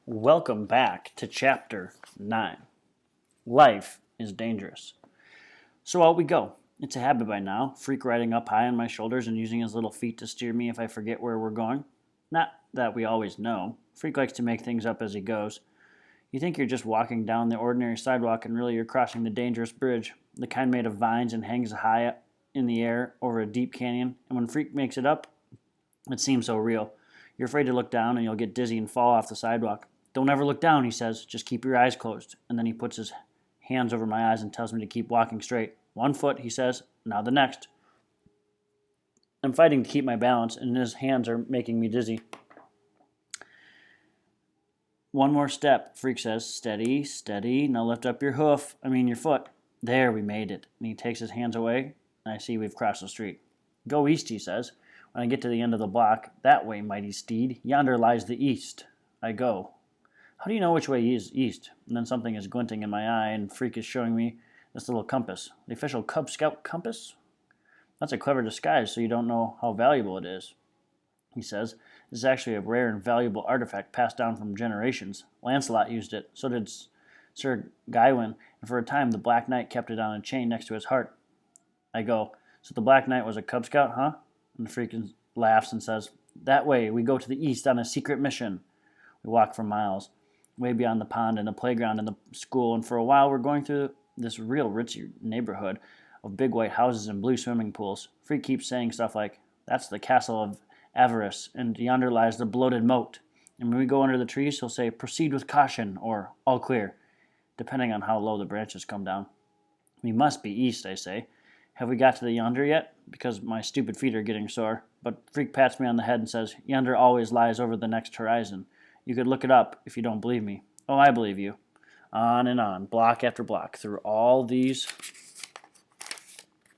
Welcome back to Chapter 9. Life is dangerous. So out we go. It's a habit by now, Freak riding up high on my shoulders and using his little feet to steer me if I forget where we're going. Not that we always know. Freak likes to make things up as he goes. You think you're just walking down the ordinary sidewalk and really you're crossing the dangerous bridge, the kind made of vines and hangs high up in the air over a deep canyon, and when Freak makes it up, it seems so real. You're afraid to look down and you'll get dizzy and fall off the sidewalk. Don't ever look down, he says. Just keep your eyes closed. And then he puts his hands over my eyes and tells me to keep walking straight. 1 foot, he says. Now the next. I'm fighting to keep my balance, and his hands are making me dizzy. 1 more step, Freak says. Steady, steady. Now lift up your your foot. There, we made it. And he takes his hands away, and I see we've crossed the street. Go east, he says. When I get to the end of the block, that way, mighty steed. Yonder lies the east. I go. How do you know which way is east? And then something is glinting in my eye, and Freak is showing me this little compass. The official Cub Scout compass? That's a clever disguise, so you don't know how valuable it is. He says, this is actually a rare and valuable artifact passed down from generations. Lancelot used it, so did Sir Gawain, and for a time the Black Knight kept it on a chain next to his heart. I go, so the Black Knight was a Cub Scout, huh? And Freak laughs and says, that way, we go to the east on a secret mission. We walk for miles, way beyond the pond and the playground and the school, and for a while we're going through this real ritzy neighborhood of big white houses and blue swimming pools. Freak keeps saying stuff like, that's the castle of Avarice, and yonder lies the bloated moat. And when we go under the trees, he'll say, proceed with caution, or all clear, depending on how low the branches come down. We must be east, I say. Have we got to the yonder yet? Because my stupid feet are getting sore. But Freak pats me on the head and says, yonder always lies over the next horizon. You could look it up if you don't believe me. Oh, I believe you. On and on, block after block, through all these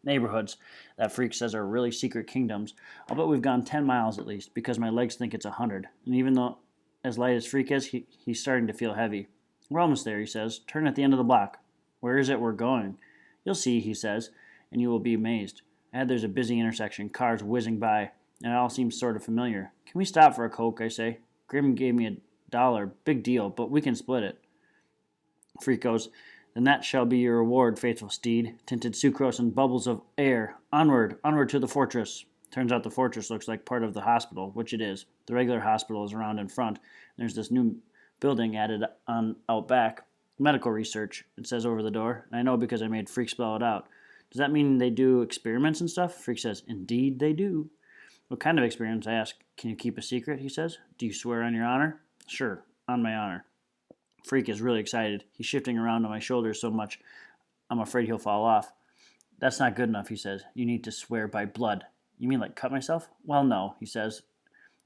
neighborhoods that Freak says are really secret kingdoms. I'll bet we've gone 10 miles at least, because my legs think it's 100. And even though as light as Freak is, he's starting to feel heavy. We're almost there, he says. Turn at the end of the block. Where is it we're going? You'll see, he says, and you will be amazed. Ahead there's a busy intersection, cars whizzing by, and it all seems sort of familiar. Can we stop for a Coke, I say? Grim gave me $1. Big deal, but we can split it. Freak goes, then that shall be your reward, faithful steed. Tinted sucrose and bubbles of air. Onward, onward to the fortress. Turns out the fortress looks like part of the hospital, which it is. The regular hospital is around in front. There's this new building added on out back. Medical research, it says over the door. And I know because I made Freak spell it out. Does that mean they do experiments and stuff? Freak says, indeed they do. What kind of experiments? I ask. Can you keep a secret, he says. Do you swear on your honor? Sure, on my honor. Freak is really excited. He's shifting around on my shoulders so much I'm afraid he'll fall off. That's not good enough, he says. You need to swear by blood. You mean like cut myself? Well, no, he says.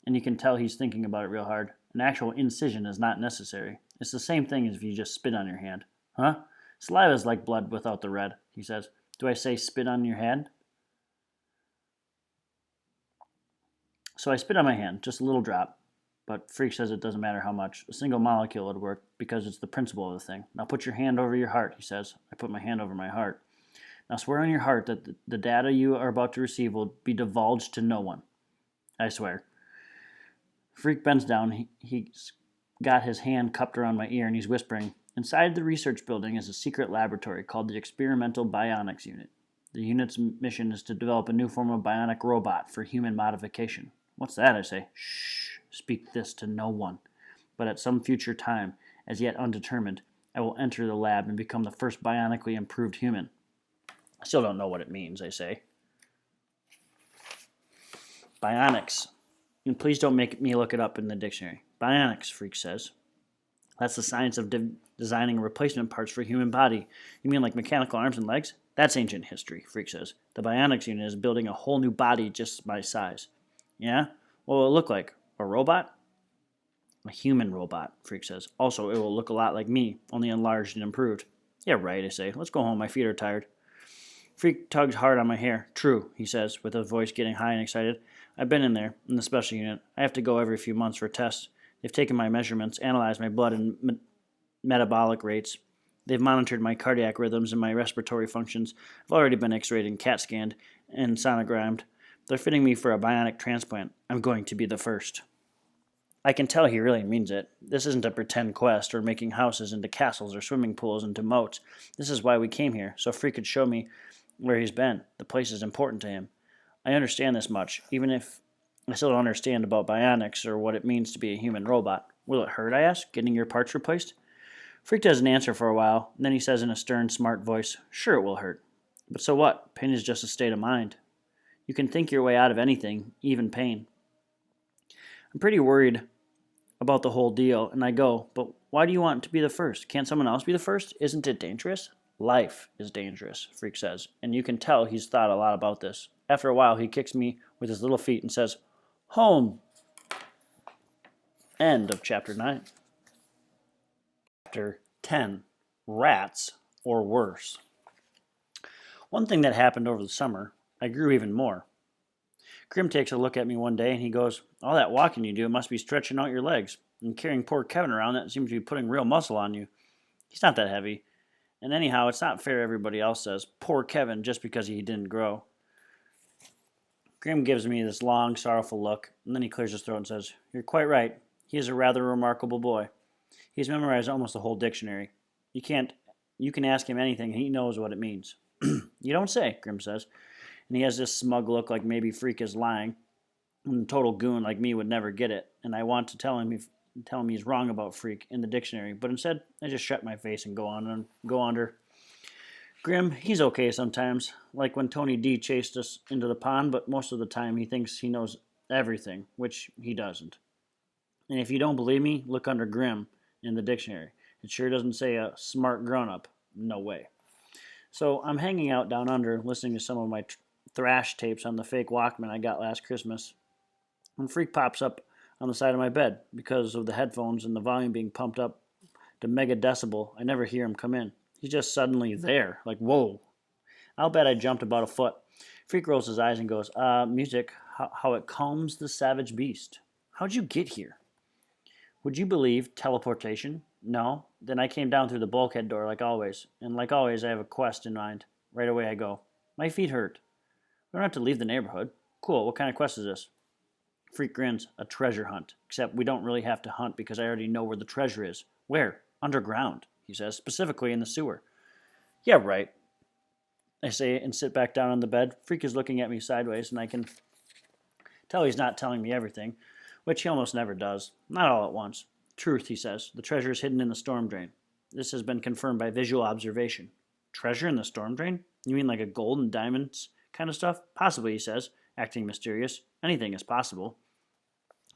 And you can tell he's thinking about it real hard. An actual incision is not necessary. It's the same thing as if you just spit on your hand. Huh? Saliva's like blood without the red, he says. Do I say spit on your hand? So I spit on my hand, just a little drop. But Freak says it doesn't matter how much. A single molecule would work because it's the principle of the thing. Now put your hand over your heart, he says. I put my hand over my heart. Now swear on your heart that the data you are about to receive will be divulged to no one. I swear. Freak bends down. He's got his hand cupped around my ear and he's whispering, inside the research building is a secret laboratory called the Experimental Bionics Unit. The unit's mission is to develop a new form of bionic robot for human modification. What's that, I say. Shh. Speak this to no one. But at some future time, as yet undetermined, I will enter the lab and become the first bionically improved human. I still don't know what it means, I say. Bionics. And please don't make me look it up in the dictionary. Bionics, Freak says. That's the science of designing replacement parts for human body. You mean like mechanical arms and legs? That's ancient history, Freak says. The Bionics unit is building a whole new body just my size. Yeah? What will it look like? A robot? A human robot, Freak says. Also, it will look a lot like me, only enlarged and improved. Yeah, right, I say. Let's go home. My feet are tired. Freak tugs hard on my hair. True, he says, with his voice getting high and excited. I've been in there, in the special unit. I have to go every few months for tests. They've taken my measurements, analyzed my blood and metabolic rates. They've monitored my cardiac rhythms and my respiratory functions. I've already been x-rayed and CAT scanned and sonogrammed. They're fitting me for a bionic transplant. I'm going to be the first. I can tell he really means it. This isn't a pretend quest or making houses into castles or swimming pools into moats. This is why we came here, so Freak could show me where he's been. The place is important to him. I understand this much, even if I still don't understand about bionics or what it means to be a human robot. Will it hurt, I ask, getting your parts replaced? Freak doesn't answer for a while, and then he says in a stern, smart voice, Sure, it will hurt. But so what? Pain is just a state of mind. You can think your way out of anything, even pain. I'm pretty worried about the whole deal, and I go, But why do you want to be the first? Can't someone else be the first? Isn't it dangerous? Life is dangerous, Freak says, and you can tell he's thought a lot about this. After a while, he kicks me with his little feet and says, Home! End of Chapter 9. Chapter 10. Rats, or worse. One thing that happened over the summer, I grew even more. Grim takes a look at me one day and he goes, All that walking you do must be stretching out your legs, and carrying poor Kevin around that seems to be putting real muscle on you. He's not that heavy. And anyhow, it's not fair everybody else says, Poor Kevin, just because he didn't grow. Grim gives me this long, sorrowful look, and then he clears his throat and says, You're quite right. He is a rather remarkable boy. He's memorized almost the whole dictionary. You can ask him anything, and he knows what it means. You don't say, Grim says. And he has this smug look like maybe Freak is lying, and a total goon like me would never get it, and I want to tell him he's wrong about Freak in the dictionary, but instead I just shut my face and go under. Grim, he's okay sometimes, like when Tony D chased us into the pond, but most of the time he thinks he knows everything, which he doesn't. And if you don't believe me, look under Grim in the dictionary. It sure doesn't say a smart grown-up. No way. So I'm hanging out down under, listening to some of my thrash tapes on the fake Walkman I got last Christmas. And Freak pops up on the side of my bed. Because of the headphones and the volume being pumped up to mega decibel, I never hear him come in. He's just suddenly there, like, whoa. I'll bet I jumped about a foot. Freak rolls his eyes and goes, music, how it calms the savage beast. How'd you get here? Would you believe teleportation? No? Then I came down through the bulkhead door like always. And like always, I have a quest in mind. Right away I go. My feet hurt. We don't have to leave the neighborhood. Cool, what kind of quest is this? Freak grins. A treasure hunt. Except we don't really have to hunt because I already know where the treasure is. Where? Underground, he says, specifically in the sewer. Yeah, right, I say and sit back down on the bed. Freak is looking at me sideways, and I can tell he's not telling me everything, which he almost never does. Not all at once. Truth, he says. The treasure is hidden in the storm drain. This has been confirmed by visual observation. Treasure in the storm drain? You mean like a gold and diamonds kind of stuff? Possibly, he says, acting mysterious. Anything is possible.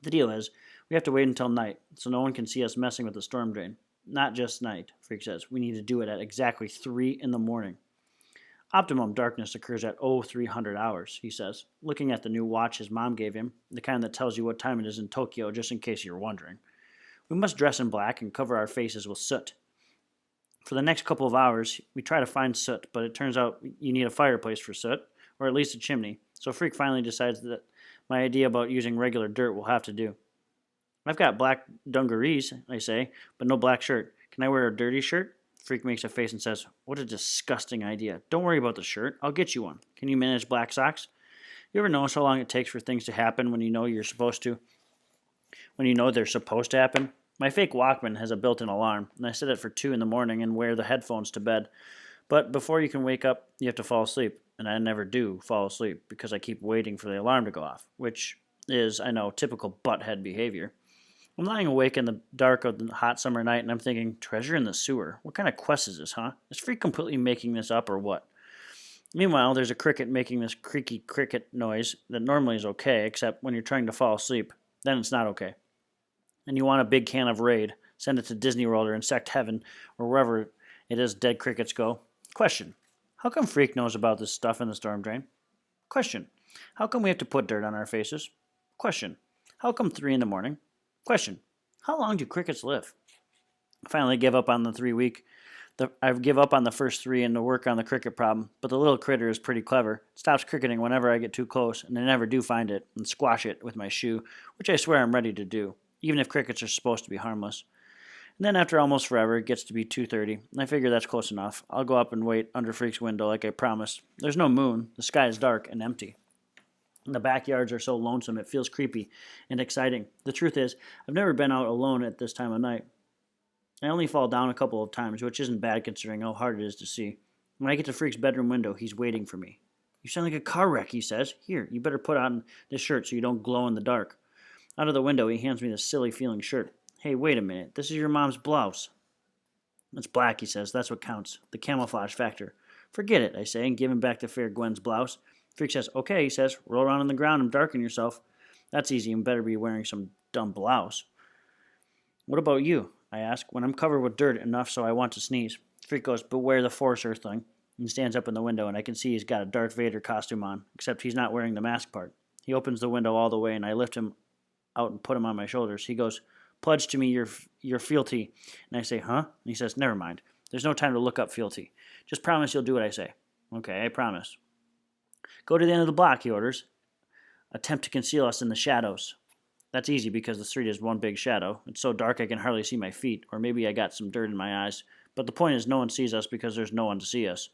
The deal is, we have to wait until night, so no one can see us messing with the storm drain. Not just night, Freak says. We need to do it at exactly 3 in the morning. Optimum darkness occurs at 0300 hours, he says, looking at the new watch his mom gave him, the kind that tells you what time it is in Tokyo, just in case you're wondering. We must dress in black and cover our faces with soot. For the next couple of hours, we try to find soot, but it turns out you need a fireplace for soot, or at least a chimney, so Freak finally decides that my idea about using regular dirt will have to do. I've got black dungarees, I say, but no black shirt. Can I wear a dirty shirt? Freak makes a face and says, What a disgusting idea. Don't worry about the shirt. I'll get you one. Can you manage black socks? You ever notice how long it takes for things to happen when you know you're supposed to? When you know they're supposed to happen? My fake Walkman has a built-in alarm, and I set it for 2 in the morning and wear the headphones to bed. But before you can wake up, you have to fall asleep, and I never do fall asleep because I keep waiting for the alarm to go off, which is, I know, typical butthead behavior. I'm lying awake in the dark of the hot summer night, and I'm thinking, treasure in the sewer? What kind of quest is this, huh? Is Freak completely making this up, or what? Meanwhile, there's a cricket making this creaky cricket noise that normally is okay, except when you're trying to fall asleep, then it's not okay. And you want a big can of Raid, send it to Disney World or Insect Heaven, or wherever it is dead crickets go. Question. How come Freak knows about this stuff in the storm drain? Question. How come we have to put dirt on our faces? Question. How come 3 in the morning? Question. How long do crickets live? I finally give up on the 3 week. I give up on the first 3 and to work on the cricket problem, but the little critter is pretty clever. It stops cricketing whenever I get too close, and I never do find it and squash it with my shoe, which I swear I'm ready to do, even if crickets are supposed to be harmless. And then after almost forever, it gets to be 2:30, and I figure that's close enough. I'll go up and wait under Freak's window like I promised. There's no moon. The sky is dark and empty. The backyards are so lonesome, it feels creepy and exciting. The truth is, I've never been out alone at this time of night. I only fall down a couple of times, which isn't bad considering how hard it is to see. When I get to Freak's bedroom window, he's waiting for me. You sound like a car wreck, he says. Here, you better put on this shirt so you don't glow in the dark. Out of the window, he hands me this silly feeling shirt. Hey, wait a minute. This is your mom's blouse. It's black, he says. That's what counts. The camouflage factor. Forget it, I say, and give him back to Fair Gwen's blouse. Freak says, okay, he says. Roll around on the ground and darken yourself. That's easy and better be wearing some dumb blouse. What about you? I ask, when I'm covered with dirt enough so I want to sneeze. Freak goes, beware the Force Earthling, and stands up in the window, and I can see he's got a Darth Vader costume on, except he's not wearing the mask part. He opens the window all the way, and I lift him out and put him on my shoulders. He goes, pledge to me your fealty. And I say, huh? And he says, never mind. There's no time to look up fealty. Just promise you'll do what I say. Okay, I promise. Go to the end of the block, he orders. Attempt to conceal us in the shadows. That's easy because the street is one big shadow. It's so dark I can hardly see my feet, or maybe I got some dirt in my eyes. But the point is no one sees us because there's no one to see us.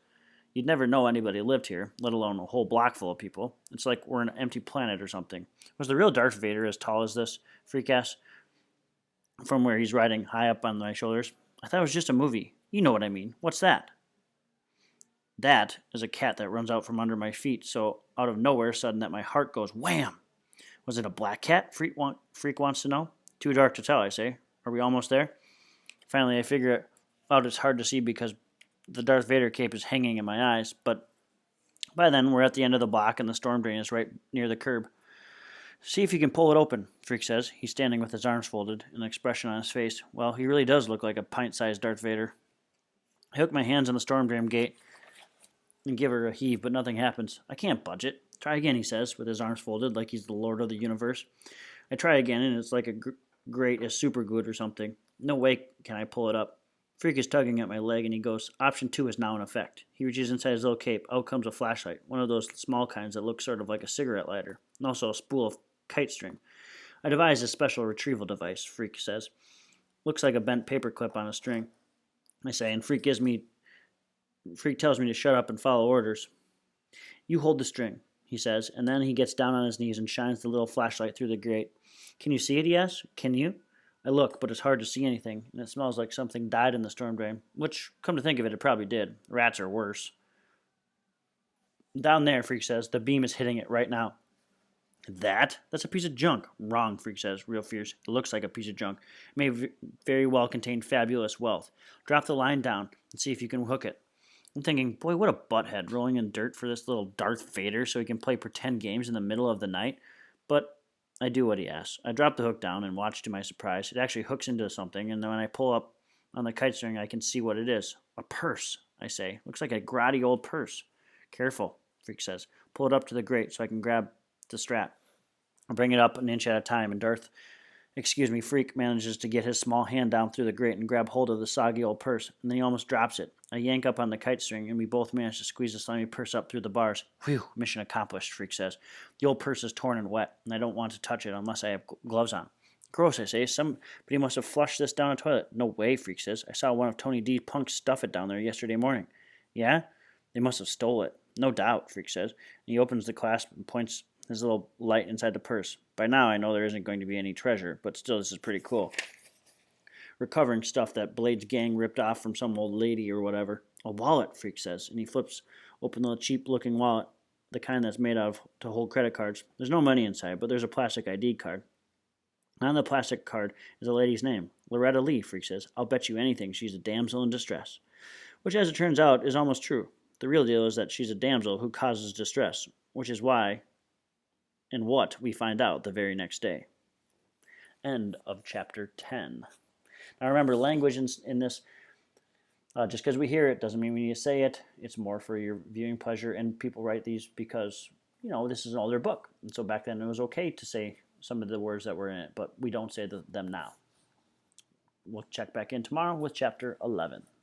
You'd never know anybody lived here, let alone a whole block full of people. It's like we're an empty planet or something. Was the real Darth Vader as tall as this? Freak asks. From where he's riding high up on my shoulders. I thought it was just a movie. You know what I mean. What's that? That is a cat that runs out from under my feet, so out of nowhere, sudden that my heart goes wham! Was it a black cat? Freak wants to know. Too dark to tell, I say. Are we almost there? Finally, I figure out it's hard to see because the Darth Vader cape is hanging in my eyes, but by then we're at the end of the block and the storm drain is right near the curb. See if you can pull it open, Freak says. He's standing with his arms folded, an expression on his face. Well, he really does look like a pint-sized Darth Vader. I hook my hands on the storm drain gate and give her a heave, but nothing happens. I can't budge it. Try again, he says, with his arms folded like he's the Lord of the universe. I try again, and it's like a grate is super good or something. No way can I pull it up. Freak is tugging at my leg, and he goes, Option 2 is now in effect. He reaches inside his little cape. Out comes a flashlight, one of those small kinds that look sort of like a cigarette lighter, and also a spool of kite string. I devised a special retrieval device, Freak says. Looks like a bent paper clip on a string. I say, and Freak tells me to shut up and follow orders. You hold the string, he says, and then he gets down on his knees and shines the little flashlight through the grate. Can you see it, he asks? Can you? I look, but it's hard to see anything, and it smells like something died in the storm drain, which, come to think of it, it probably did. Rats are worse. Down there, Freak says, the beam is hitting it right now. That's a piece of junk. Wrong, Freak says, real fierce. It looks like a piece of junk. It may very well contain fabulous wealth. Drop the line down and see if you can hook it. I'm thinking, boy, what a butthead, rolling in dirt for this little Darth Vader so he can play pretend games in the middle of the night. But I do what he asks. I drop the hook down and watch to my surprise. It actually hooks into something, and then when I pull up on the kite string, I can see what it is. A purse, I say. Looks like a grotty old purse. Careful, Freak says. Pull it up to the grate so I can grab the strap. I bring it up an inch at a time, and Freak manages to get his small hand down through the grate and grab hold of the soggy old purse, and then he almost drops it. I yank up on the kite string, and we both manage to squeeze the slimy purse up through the bars. Whew, mission accomplished, Freak says. The old purse is torn and wet, and I don't want to touch it unless I have gloves on. Gross, I say. Somebody must have flushed this down a toilet. No way, Freak says. I saw one of Tony D. Punk's stuff it down there yesterday morning. Yeah? They must have stole it. No doubt, Freak says. And he opens the clasp and points his little light inside the purse. By now I know there isn't going to be any treasure, but still this is pretty cool. Recovering stuff that Blade's gang ripped off from some old lady or whatever. A wallet, Freak says, and he flips open the cheap-looking wallet, the kind that's made out of to hold credit cards. There's no money inside, but there's a plastic ID card. On the plastic card is a lady's name, Loretta Lee, Freak says. I'll bet you anything she's a damsel in distress. Which, as it turns out, is almost true. The real deal is that she's a damsel who causes distress, which is why and what we find out the very next day. End of chapter 10. Now remember, language in this, just because we hear it doesn't mean we need to say it. It's more for your viewing pleasure, and people write these because, this is an older book. And so back then it was okay to say some of the words that were in it, but we don't say them now. We'll check back in tomorrow with chapter 11.